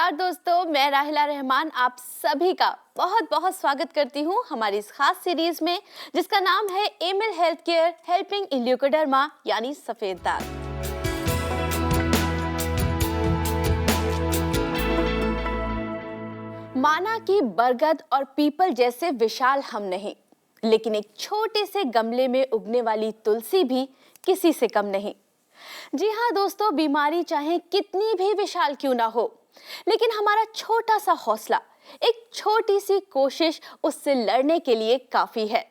नमस्कार दोस्तों, मैं राहिला रहमान आप सभी का बहुत बहुत स्वागत करती हूँ हमारी इस खास सीरीज में जिसका नाम है Emil health care helping in leucoderma यानी सफेद दाग। माना कि बरगद और पीपल जैसे विशाल हम नहीं, लेकिन एक छोटे से गमले में उगने वाली तुलसी भी किसी से कम नहीं। जी हाँ दोस्तों, बीमारी चाहे कितनी भी विशाल क्यों ना हो, लेकिन हमारा छोटा सा हौसला, एक छोटी सी कोशिश उससे लड़ने के लिए काफी है,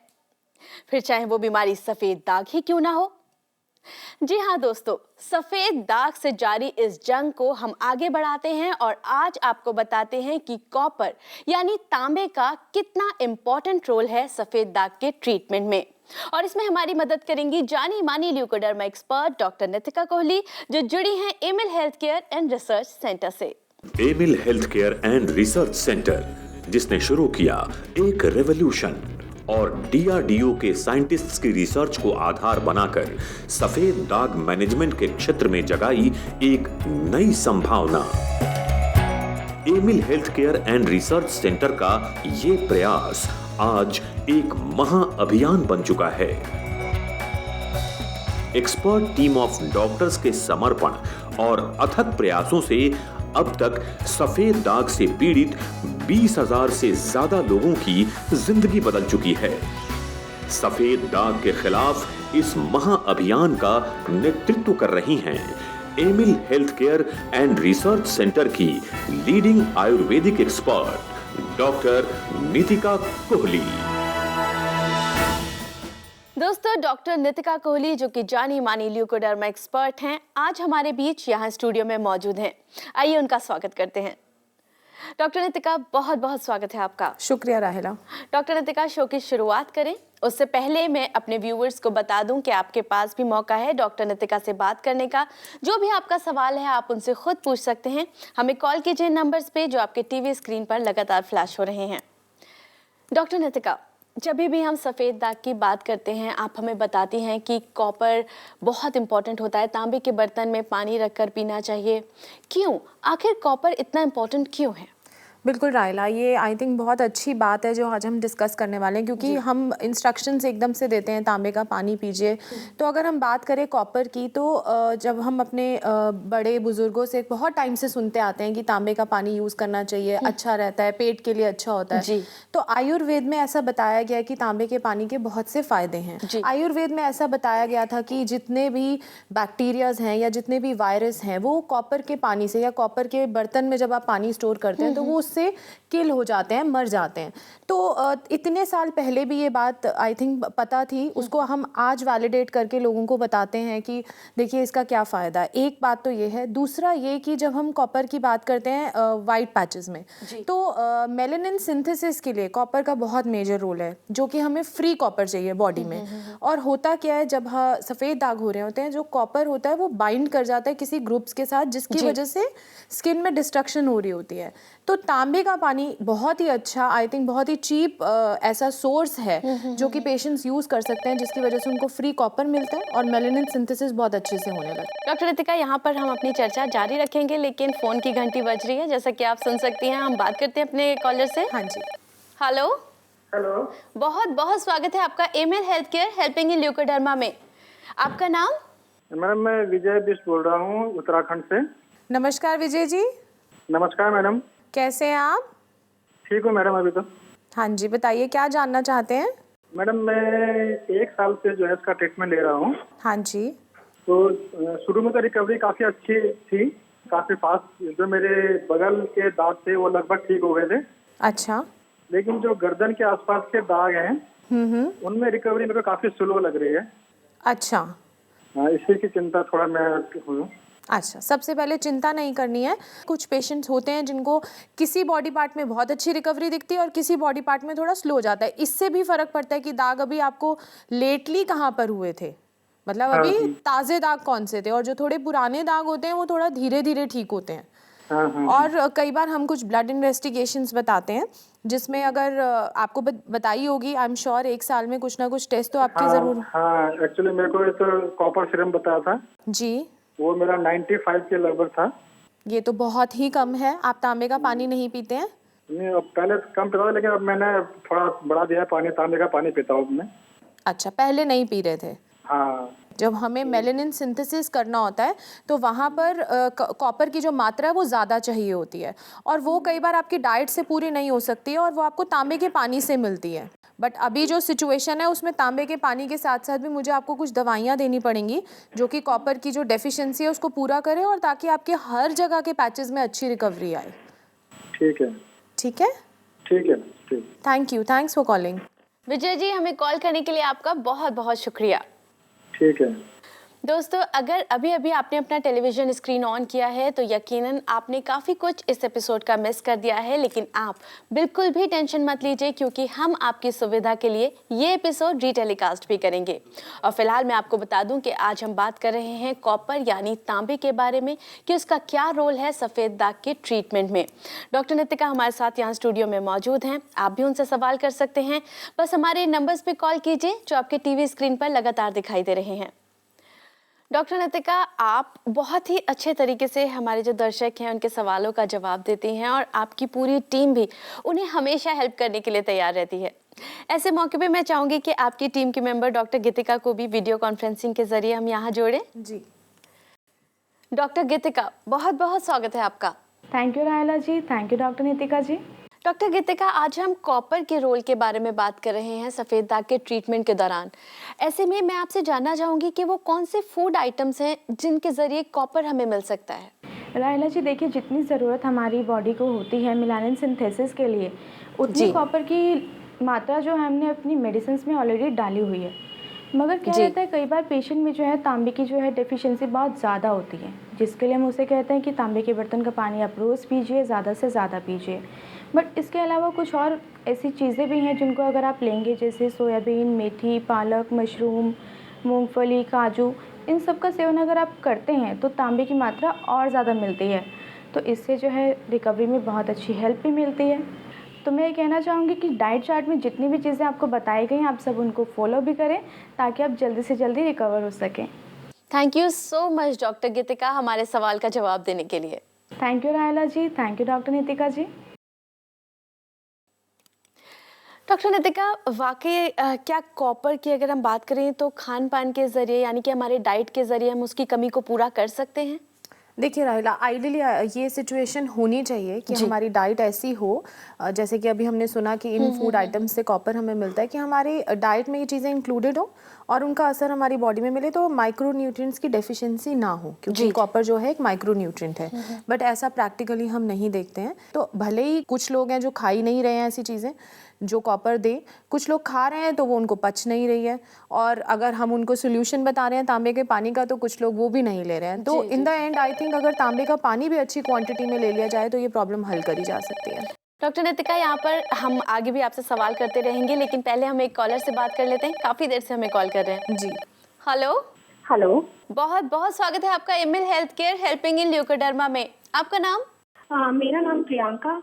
फिर चाहे वो बीमारी सफेद दाग ही क्यों ना हो। जी हाँ दोस्तों, सफेद दाग से जारी इस जंग को हम आगे बढ़ाते हैं और आज आपको बताते हैं कि कॉपर यानी तांबे का कितना इम्पोर्टेंट रोल है सफेद दाग के ट्रीटमेंट में। और इसमें हमारी मदद करेंगी जानी मानी leucoderma expert doctor Nitika Kohli, जो जुड़ी हैं Amil health care and research centre से। Amil health care and research centre, जिसने शुरू किया एक रेवोल्यूशन और डीआरडीओ के साइंटिस्ट्स की रिसर्च को आधार बनाकर सफेद दाग मैनेजमेंट के क्षेत्र में जगाई एक नई संभावना। Emil health care and research centre का ये प्रयास आज एक महाअभियान बन चुका है। एक्सपर्ट टीम ऑफ डॉक्टर्स के समर्पण और अथक प्रयासों से अब तक सफेद दाग से पीड़ित 20,000 से ज्यादा लोगों की जिंदगी बदल चुकी है। सफेद दाग के खिलाफ इस महाअभियान का नेतृत्व कर रही हैं Amil health care and research centre की leading Ayurvedic expert doctor Nitika Kohli. दोस्तों, डॉक्टर नितिका कोहली जो कि जानी मानी ल्यूकोडर्मा एक्सपर्ट हैं, आज हमारे बीच यहाँ स्टूडियो में मौजूद हैं। आइए उनका स्वागत करते हैं। डॉक्टर नितिका, बहुत बहुत स्वागत है आपका। शुक्रिया राहिला। डॉक्टर नितिका, शो की शुरुआत करें उससे पहले मैं अपने व्यूअर्स को बता दूं कि आपके पास भी मौका है डॉक्टर नितिका से बात करने का। जो भी आपका सवाल है आप उनसे खुद पूछ सकते हैं। हमें कॉल कीजिए नंबर्स पे जो आपके टीवी स्क्रीन पर लगातार फ्लैश हो रहे हैं। डॉक्टर नितिका, जब भी हम सफ़ेद दाग की बात करते हैं आप हमें बताती हैं कि कॉपर बहुत इंपॉर्टेंट होता है, तांबे के बर्तन में पानी रखकर पीना चाहिए। क्यों, आखिर कॉपर इतना इम्पोर्टेंट क्यों है? बिल्कुल राहिला, ये आई थिंक बहुत अच्छी बात है जो आज हम डिस्कस करने वाले हैं, क्योंकि हम इंस्ट्रक्शंस एकदम से देते हैं तांबे का पानी पीजिए। तो अगर हम बात करें कॉपर की, तो जब हम अपने बड़े बुजुर्गों से बहुत टाइम से सुनते आते हैं कि तांबे का पानी यूज़ करना चाहिए, अच्छा रहता है, पेट के लिए अच्छा होता है। तो आयुर्वेद में ऐसा बताया गया है कि तांबे के पानी के बहुत से फ़ायदे हैं। आयुर्वेद में ऐसा बताया गया था कि जितने भी बैक्टीरियाज हैं या जितने भी वायरस हैं वो कॉपर के पानी से या कॉपर के बर्तन में जब आप पानी स्टोर करते हैं तो वो से किल हो जाते हैं, मर जाते हैं। तो इतने साल पहले भी ये बात आई थिंक पता थी, उसको हम आज वैलिडेट करके लोगों को बताते हैं कि देखिए इसका क्या फ़ायदा है। एक बात तो ये है। दूसरा ये कि जब हम कॉपर की बात करते हैं वाइट पैचेस में, तो मेलानिन सिंथेसिस के लिए कॉपर का बहुत मेजर रोल है, जो कि हमें फ्री कॉपर चाहिए बॉडी में। और होता क्या है, जब सफ़ेद दाग हो रहे होते हैं, जो कॉपर होता है वो बाइंड कर जाता है किसी ग्रुप्स के साथ, जिसकी वजह से स्किन में डिस्ट्रक्शन हो रही होती है। तो तांबे का पानी बहुत ही अच्छा, आई थिंक बहुत ही चीप ऐसा सोर्स है जो कि पेशेंट्स यूज़ कर सकते हैं, जिसकी वजह से उनको फ्री कॉपर मिलता है और मेलानिन सिंथेसिस बहुत अच्छे से होने लगता है। डॉक्टर नितिका, यहाँ पर हम अपनी चर्चा जारी रखेंगे, लेकिन फ़ोन की घंटी बज रही है, जैसा कि आप सुन सकती हैं। हम बात करते हैं अपने कॉलर से। हाँ जी, हेलो। हेलो, बहुत बहुत स्वागत है आपका Emil health care helping in leucoderma में। आपका नाम? मैडम मैं विजय बिष्ट बोल रहा हूँ उत्तराखंड से। नमस्कार विजय जी। नमस्कार मैडम, कैसे हैं आप? ठीक हूँ मैडम अभी तो। हाँ जी, बताइए क्या जानना चाहते हैं? मैडम मैं 1 साल से जो है इसका ट्रीटमेंट ले रहा हूँ। हाँ जी। तो शुरू में तो रिकवरी काफ़ी अच्छी थी, काफ़ी फास्ट। जो मेरे बगल के दाग थे वो लगभग ठीक हो गए थे। अच्छा। लेकिन जो गर्दन के आसपास के दाग हैं उनमें रिकवरी मेरे को काफ़ी स्लो लग रही है। अच्छा। हाँ, इसी की चिंता थोड़ा मैं हूँ। अच्छा, सबसे पहले चिंता नहीं करनी है। कुछ पेशेंट्स होते हैं जिनको किसी बॉडी पार्ट में बहुत अच्छी रिकवरी दिखती है और किसी बॉडी पार्ट में थोड़ा स्लो जाता है। इससे भी फ़र्क पड़ता है कि दाग अभी आपको लेटली कहाँ पर हुए थे, मतलब अभी ताज़े दाग कौन से थे, और जो थोड़े पुराने दाग होते हैं वो थोड़ा धीरे धीरे ठीक होते हैं। और कई बार हम कुछ ब्लड इन्वेस्टिगेशंस बताते हैं, जिसमें अगर आपको बताई होगी, आई एम श्योर 1 साल में कुछ ना कुछ टेस्ट तो आपके ज़रूर। हाँ, एक्चुअली मेरे को तो कॉपर सीरम बताया था जी, वो मेरा 95 के लगभग था। ये तो बहुत ही कम है। आप तांबे का पानी नहीं पीते हैं? नहीं, अब पहले कम पीता था, लेकिन अब मैंने थोड़ा बढ़ा दिया है पानी, तांबे का पानी पीता हूँ मैं। अच्छा, पहले नहीं पी रहे थे? हाँ। जब हमें मेलानिन सिंथेसिस करना होता है तो वहाँ पर कॉपर की जो मात्रा है वो ज़्यादा चाहिए होती है, और वो कई बार आपकी डाइट से पूरी नहीं हो सकती है, और वो आपको तांबे के पानी से मिलती है। बट अभी जो सिचुएशन है उसमें तांबे के पानी के साथ साथ भी मुझे आपको कुछ दवाइयाँ देनी पड़ेंगी जो कि कॉपर की जो डेफिशिएंसी है उसको पूरा करे, और ताकि आपके हर जगह के पैचेस में अच्छी रिकवरी आए। ठीक है। ठीक है? ठीक है, ठीक। Thank you, thanks for calling. Vijay ji, हमें कॉल करने के लिए आपका बहुत बहुत शुक्रिया। ठीक है। दोस्तों, अगर अभी अभी आपने अपना टेलीविज़न स्क्रीन ऑन किया है तो यकीनन आपने काफ़ी कुछ इस एपिसोड का मिस कर दिया है, लेकिन आप बिल्कुल भी टेंशन मत लीजिए, क्योंकि हम आपकी सुविधा के लिए ये एपिसोड रीटेलीकास्ट भी करेंगे। और फिलहाल मैं आपको बता दूं कि आज हम बात कर रहे हैं कॉपर यानी तांबे के बारे में, कि उसका क्या रोल है सफ़ेद दाग के ट्रीटमेंट में। डॉक्टर नितिका हमारे साथ यहाँ स्टूडियो में मौजूद हैं, आप भी उनसे सवाल कर सकते हैं। बस हमारे नंबर्स पर कॉल कीजिए जो आपके टीवी स्क्रीन पर लगातार दिखाई दे रहे हैं। डॉक्टर नितिका, आप बहुत ही अच्छे तरीके से हमारे जो दर्शक हैं उनके सवालों का जवाब देती हैं, और आपकी पूरी टीम भी उन्हें हमेशा हेल्प करने के लिए तैयार रहती है। ऐसे मौके पे मैं चाहूँगी कि आपकी टीम के मेंबर डॉक्टर गीतिका को भी वीडियो कॉन्फ्रेंसिंग के जरिए हम यहाँ जोड़ें। जी। डॉक्टर गीतिका, बहुत बहुत स्वागत है आपका। Thank you Raila ji, thank you doctor Nitika ji. Doctor Geetika, आज हम कॉपर के रोल के बारे में बात कर रहे हैं सफ़ेद दाग के ट्रीटमेंट के दौरान। ऐसे में मैं आपसे जानना चाहूँगी कि वो कौन से फूड आइटम्स हैं जिनके ज़रिए कॉपर हमें मिल सकता है। रायला जी, देखिए, जितनी ज़रूरत हमारी बॉडी को होती है मेलानिन सिंथेसिस के लिए, उतनी कॉपर की मात्रा जो है हमने अपनी मेडिसिन में ऑलरेडी डाली हुई है। मगर क्या रहता है, कई बार पेशेंट में जो है तांबे की जो है डेफिशिएंसी बहुत ज़्यादा होती है, जिसके लिए हम उसे कहते हैं कि तांबे के बर्तन का पानी आप रोज़ पीजिए, ज़्यादा से ज़्यादा पीजिए। बट इसके अलावा कुछ और ऐसी चीज़ें भी हैं जिनको अगर आप लेंगे, जैसे सोयाबीन, मेथी, पालक, मशरूम, मूंगफली, काजू, इन सब का सेवन अगर आप करते हैं तो तांबे की मात्रा और ज़्यादा मिलती है। तो इससे जो है रिकवरी में बहुत अच्छी हेल्प भी मिलती है। तो मैं ये कहना चाहूँगी कि डाइट चार्ट में जितनी भी चीज़ें आपको बताई गई आप सब उनको फॉलो भी करें, ताकि आप जल्दी से जल्दी रिकवर हो सकें। Thank you so much doctor Geetika हमारे सवाल का जवाब देने के लिए। Thank you Raila ji, thank you doctor Nitika ji. Doctor Nitika, वाकई क्या कॉपर की अगर हम बात करें तो खान पान के ज़रिए यानी कि हमारे डाइट के ज़रिए हम उसकी कमी को पूरा कर सकते हैं? देखिए राहिला, आइडियली ये सिचुएशन होनी चाहिए कि हमारी डाइट ऐसी हो, जैसे कि अभी हमने सुना कि इन फूड आइटम्स से कॉपर हमें मिलता है, कि हमारी डाइट में ये चीज़ें इंक्लूडेड हो और उनका असर हमारी बॉडी में मिले, तो माइक्रो न्यूट्रिएंट्स की डेफिशिएंसी ना हो, क्योंकि कॉपर जो है एक माइक्रो न्यूट्रिएंट है। बट ऐसा प्रैक्टिकली हम नहीं देखते हैं। तो भले ही कुछ लोग हैं जो खा ही नहीं रहे हैं ऐसी चीज़ें जो कॉपर दे, कुछ लोग खा रहे हैं तो वो उनको पच नहीं रही है, और अगर हम उनको सोल्यूशन बता रहे हैं तांबे के पानी का तो कुछ लोग वो भी नहीं ले रहे हैं। तो in the and I think अगर तांबे का पानी भी अच्छी क्वांटिटी में ले लिया जाए तो ये प्रॉब्लम हल करी जा सकती है। डॉक्टर नितिका, यहाँ पर हम आगे भी आपसे सवाल करते रहेंगे, लेकिन पहले हम एक कॉलर से बात कर लेते हैं। काफ़ी देर से हमें कॉल कर रहे हैं। जी, हेलो। हेलो, बहुत बहुत स्वागत है आपका Emil health care helping in leucoderma में। आपका नाम? मेरा नाम प्रियंका।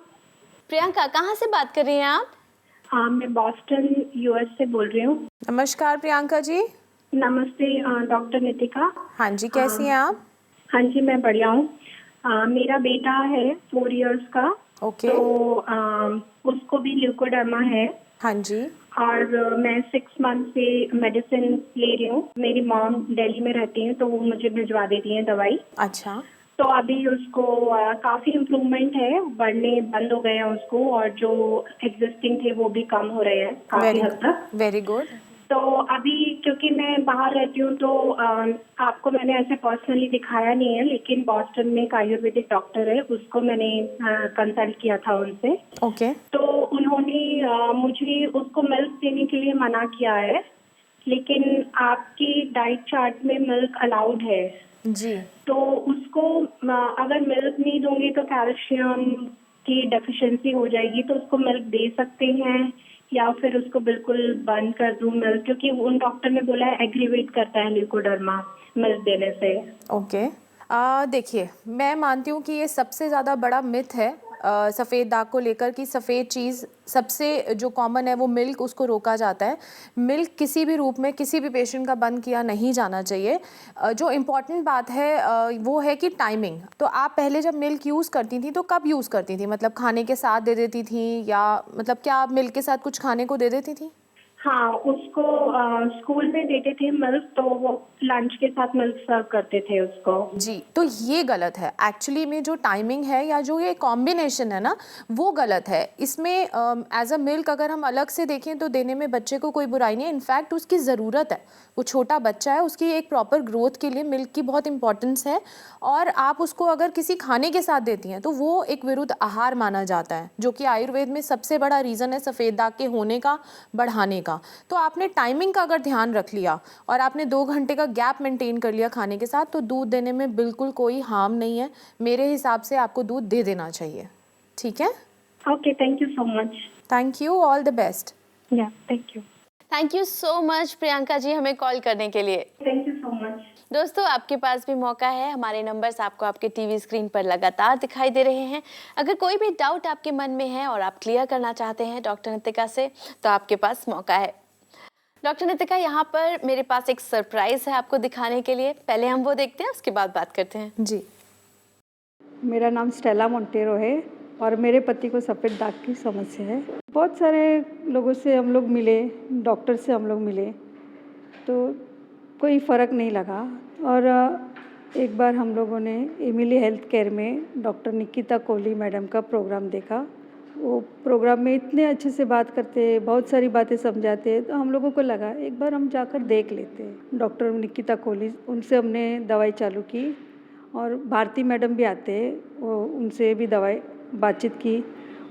प्रियंका, कहाँ से बात कर रही हैं आप? मैं बॉस्टन यूएस से बोल रही हूँ। नमस्कार प्रियंका जी। नमस्ते डॉक्टर नितिका। हाँ जी, कैसी हैं आप? हाँ जी, मैं बढ़िया हूँ। मेरा बेटा है 4 इयर्स का। ओके। तो उसको भी ल्यूकोडर्मा है। हाँ जी। और मैं 6 मंथ से मेडिसिन ले रही हूँ। मेरी मॉम दिल्ली में रहती हैं तो वो मुझे भिजवा देती हैं दवाई। अच्छा। तो अभी उसको काफ़ी इम्प्रूवमेंट है, बढ़ने बंद हो गए हैं उसको, और जो एग्जिस्टिंग थे वो भी कम हो रहे हैं काफ़ी हद तक। Very good. तो अभी क्योंकि मैं बाहर रहती हूँ तो आपको मैंने ऐसे पर्सनली दिखाया नहीं है, लेकिन बॉस्टन में एक आयुर्वेदिक डॉक्टर है, उसको मैंने कंसल्ट किया था उनसे। ओके। तो उन्होंने मुझे उसको मिल्क देने के लिए मना किया है, लेकिन आपकी डाइट चार्ट में मिल्क अलाउड है जी। तो उसको अगर मिल्क नहीं दूंगी तो कैल्शियम की डेफिशिएंसी हो जाएगी, तो उसको मिल्क दे सकते हैं या फिर उसको बिल्कुल बंद कर दूं मिल्क, क्योंकि उन डॉक्टर ने बोला है एग्रीवेट करता है ल्यूकोडर्मा मिल्क देने से। ओके। देखिए, मैं मानती हूँ कि ये सबसे ज़्यादा बड़ा मिथ है सफ़ेद दाग को लेकर कि सफ़ेद चीज़ सबसे जो कॉमन है वो मिल्क, उसको रोका जाता है। मिल्क किसी भी रूप में किसी भी पेशेंट का बंद किया नहीं जाना चाहिए। जो इम्पॉर्टेंट बात है वो है कि टाइमिंग। तो आप पहले जब मिल्क यूज़ करती थी तो कब यूज़ करती थी? मतलब खाने के साथ दे देती थी या मतलब क्या आप मिल्क के साथ कुछ खाने को दे देती थी? हाँ, उसको स्कूल में देते थे मिल्क, तो वो लंच के साथ मिल्क सर्व करते थे उसको। जी, तो ये गलत है। एक्चुअली में जो टाइमिंग है या जो ये कॉम्बिनेशन है ना, वो गलत है। इसमें एज अ मिल्क अगर हम अलग से देखें तो देने में बच्चे को कोई बुराई नहीं है। इनफैक्ट उसकी ज़रूरत है, वो छोटा बच्चा है, उसकी एक प्रॉपर ग्रोथ के लिए मिल्क की बहुत इंपॉर्टेंस है। और आप उसको अगर किसी खाने के साथ देती हैं तो वो एक विरुद्ध आहार माना जाता है, जो कि आयुर्वेद में सबसे बड़ा रीज़न है सफ़ेद दाग के होने का, बढ़ाने का। तो आपने टाइमिंग का अगर ध्यान रख लिया और आपने 2 घंटे का गैप मेंटेन कर लिया खाने के साथ, तो दूध देने में बिल्कुल कोई हार्म नहीं है। मेरे हिसाब से आपको दूध दे देना चाहिए। ठीक है? Okay, thank you so much. Thank you, all the best. Yeah, thank you. Thank you so much Priyanka ji हमें कॉल करने के लिए। Thank you so much. दोस्तों, आपके पास भी मौका है। हमारे नंबर्स आपको आपके टीवी स्क्रीन पर लगातार दिखाई दे रहे हैं। अगर कोई भी डाउट आपके मन में है और आप क्लियर करना चाहते हैं डॉक्टर नितिका से, तो आपके पास मौका है। डॉक्टर नितिका, यहाँ पर मेरे पास एक सरप्राइज है आपको दिखाने के लिए। पहले हम वो देखते हैं, उसके बाद बात करते हैं। जी, मेरा नाम स्टेला मोंटेरो है और मेरे पति को सफ़ेद दाग की समस्या है। बहुत सारे लोगों से हम लोग मिले, डॉक्टर से हम लोग मिले, तो कोई फ़र्क नहीं लगा। और एक बार हम लोगों ने एमिली हेल्थ केयर में डॉक्टर निकिता कोहली मैडम का प्रोग्राम देखा। वो प्रोग्राम में इतने अच्छे से बात करते, बहुत सारी बातें समझाते, तो हम लोगों को लगा एक बार हम जाकर देख लेते हैं। डॉक्टर निकिता कोहली, उनसे हमने दवाई चालू की। और भारती मैडम भी आते हैं, वो उनसे भी बातचीत की।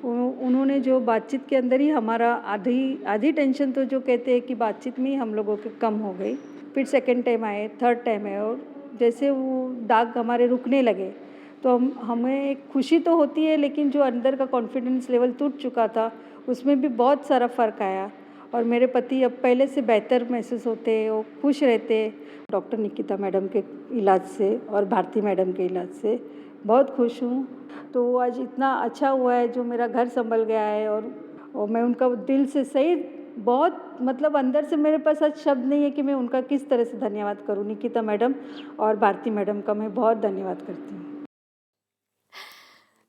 उन्होंने जो बातचीत के अंदर ही हमारा आधी टेंशन तो जो कहते हैं कि बातचीत में ही हम लोगों के कम हो गई। फिर सेकंड टाइम आए, थर्ड टाइम आए, और जैसे वो दाग हमारे रुकने लगे तो हमें एक खुशी तो होती है, लेकिन जो अंदर का कॉन्फिडेंस लेवल टूट चुका था उसमें भी बहुत सारा फ़र्क आया। और मेरे पति अब पहले से बेहतर महसूस होते, वो खुश रहते। डॉक्टर निकिता मैडम के इलाज से और भारती मैडम के इलाज से बहुत खुश हूँ। तो आज इतना अच्छा हुआ है, जो मेरा घर संभल गया है। और मैं उनका दिल से सही बहुत, मतलब अंदर से मेरे पास आज शब्द नहीं है कि मैं उनका किस तरह से धन्यवाद करूँ। निकिता मैडम और भारती मैडम का मैं बहुत धन्यवाद करती हूँ।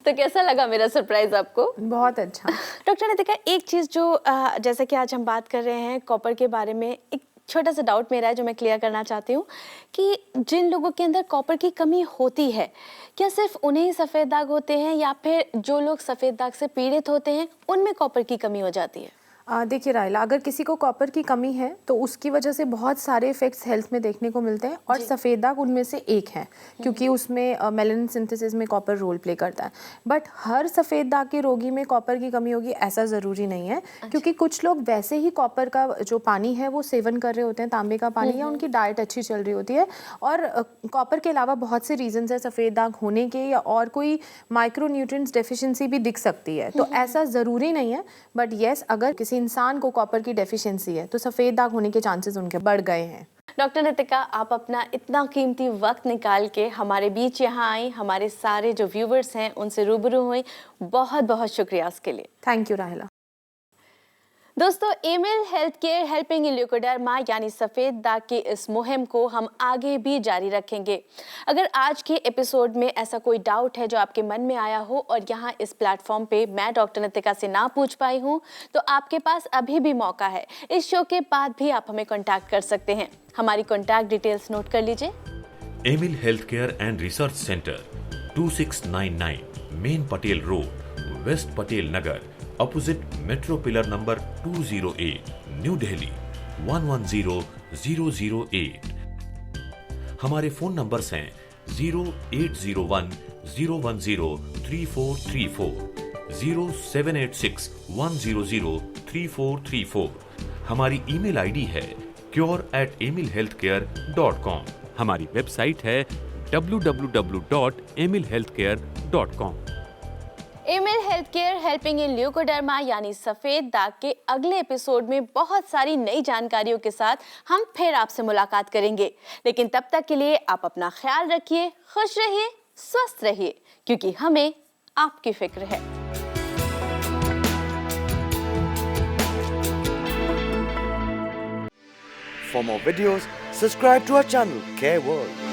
तो कैसा लगा मेरा सरप्राइज आपको? बहुत अच्छा। डॉक्टर नितिका, एक चीज़ जो जैसे कि आज हम बात कर रहे हैं कॉपर के बारे में, एक छोटा सा डाउट मेरा है जो मैं क्लियर करना चाहती हूँ कि जिन लोगों के अंदर कॉपर की कमी होती है, क्या सिर्फ उन्हें ही सफ़ेद दाग होते हैं या फिर जो लोग सफ़ेद दाग से पीड़ित होते हैं उनमें कॉपर की कमी हो जाती है? देखिए रायला, अगर किसी को कॉपर की कमी है तो उसकी वजह से बहुत सारे इफ़ेक्ट्स हेल्थ में देखने को मिलते हैं, और सफ़ेद दाग उनमें से एक है, क्योंकि उसमें मेलानिन सिंथेसिस में कॉपर रोल प्ले करता है। बट हर सफ़ेद दाग के रोगी में कॉपर की कमी होगी ऐसा ज़रूरी नहीं है, क्योंकि कुछ लोग वैसे ही कॉपर का जो पानी है वो सेवन कर रहे होते हैं, तांबे का पानी, या उनकी डाइट अच्छी चल रही होती है। और कॉपर के अलावा बहुत से रीजंस है सफ़ेद दाग होने के, या और कोई माइक्रो न्यूट्रिएंट्स डेफिशिएंसी भी दिख सकती है। तो ऐसा ज़रूरी नहीं है, बट येस, अगर किसी इंसान को कॉपर की डेफिशिएंसी है तो सफ़ेद दाग होने के चांसेस उनके बढ़ गए हैं। डॉक्टर नितिका, आप अपना इतना कीमती वक्त निकाल के हमारे बीच यहाँ आई, हमारे सारे जो व्यूवर्स हैं उनसे रूबरू हुई, बहुत बहुत शुक्रिया उसके लिए। Thank you Rahila. दोस्तों, Emil health care helping in leucoderma यानी सफ़ेद दाग की इस मुहिम को हम आगे भी जारी रखेंगे। अगर आज के एपिसोड में ऐसा कोई डाउट है जो आपके मन में आया हो और यहाँ इस प्लेटफॉर्म पे मैं डॉक्टर नितिका से ना पूछ पाई हूँ, तो आपके पास अभी भी मौका है। इस शो के बाद भी आप हमें कॉन्टैक्ट कर सकते हैं। हमारी कॉन्टैक्ट डिटेल्स नोट कर लीजिए। Emil health care and research centre, 2699 main Patel road, west Patel Nagar, opposite metro pillar number 208, New Delhi 110008। हमारे फोन नंबर्स हैं 0801 010 3434, 0786 100 3434। हमारी ईमेल आईडी है cure@emilhealthcare.com। हमारी वेबसाइट है www.emilhealthcare.com। Emil health care helping in leucoderma यानी सफ़ेद दाग के अगले एपिसोड में बहुत सारी नई जानकारियों के साथ हम फिर आपसे मुलाकात करेंगे। लेकिन तब तक के लिए आप अपना ख्याल रखिए, खुश रहिए, स्वस्थ रहिए, क्योंकि हमें आपकी फिक्र है। For more videos, subscribe to our channel, Care World.